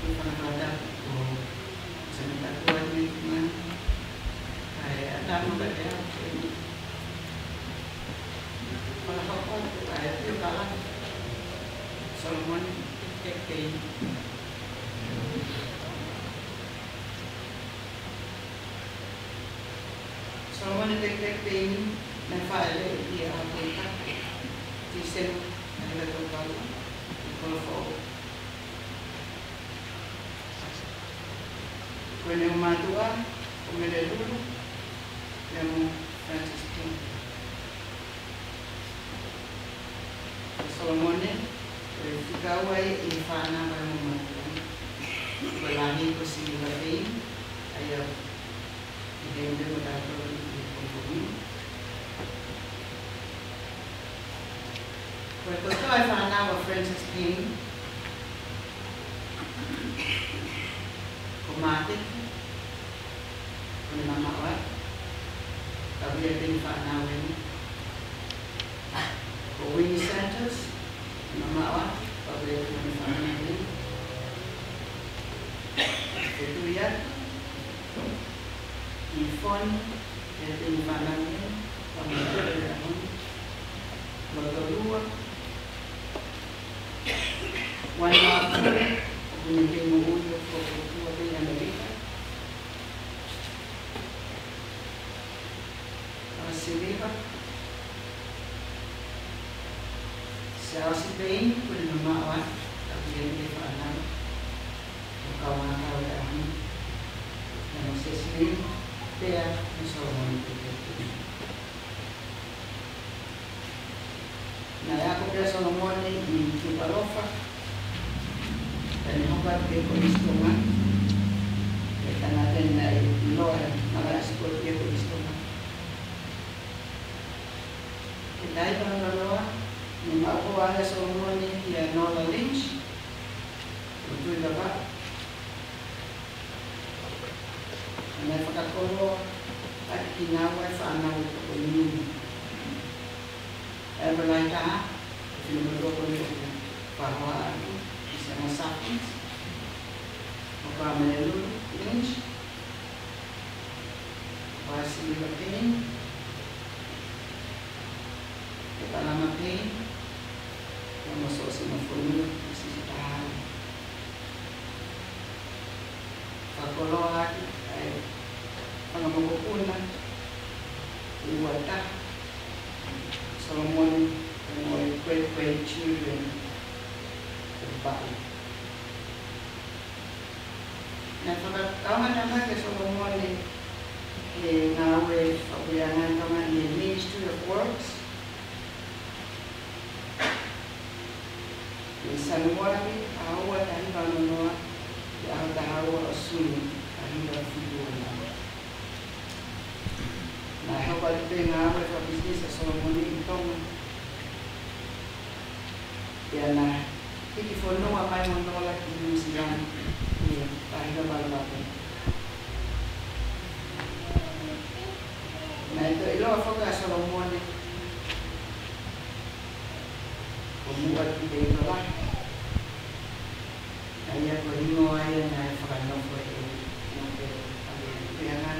ipanapada ko sa nagtakuan ni man ay alam mo ba kaya palakapon ay ito ka Solomon Tekpin Solomon Tekpin nagfaale iya apunta Tisem naglatungkal Ikolfo kung yung matua kung nalalulo yung Francis King Solomon ikaw ay ifana ka ng matua walani ko si Lafayne ayaw hindi mo tatawag Ikolfo Because I found out what Francis King kumatik kung namawat tapi din found out when kung Winnie Santos namawat tapi din found out when itu ya Ifon din found out when pamilya Magdalua wala binigay mo ulo ko din ang Amerika si Riva sa si Payne kung lumawan tapi yan hindi pa alam ikaw nga kawalaan na si Slim kaya nasawaman ito Naya ko kaya Solomon ni Kiparofa dan hukat kaya kumistungan kita natin na iloa nakasikot kaya kumistungan kita ito ang dalawa ni makuha na Solomon ni Nola Lynch ito'y laba na pagkakuro at kinaway sa anaw ito ko yun berlainan, film berdoa bahwa bisa masakin, maka melu Lynch, pasti berpinning, kita lama pin, yang masuk semua formula masih tahan. Kalau lagi, pengampunan, ibadah. Solomon and my great children goodbye. Napakatawa naman kay Solomon ngawe pagbiyangan naman ni Ministry of Works. San Juan awa tayo panunuwa ang tahawa asun ang video na. Nakakabalik din nga ako sa business sa Solomon itong yan na ikifono nga kayo mong nolak yung silang kahit na balabate na ito ilo ako ka Solomon kumuhat ito ito lang kaya ko mo ayan na pakano ko kaya nga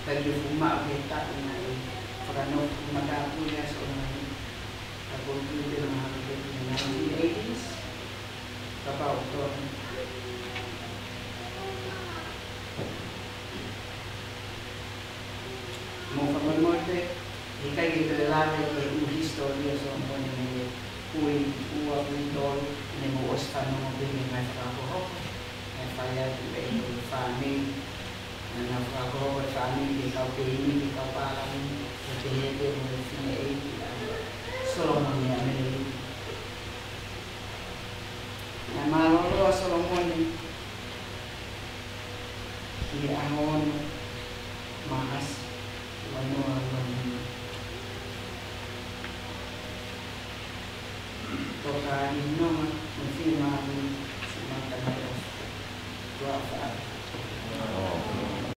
bagi rumah kita dengan perano madapu ya seorang aku itu dengan harga dengan 1980s kapal untuk mau kamu mode jika kita lari ke historia soal ini kui uang dol ini mau ostan mau beli macam apa saya juga itu farming na ako sa amin ikaw kainin ikaw parang napihete mo sinay Solomon niya may na malolo Solomon hindi ahon mahas ano tokahin naman may firma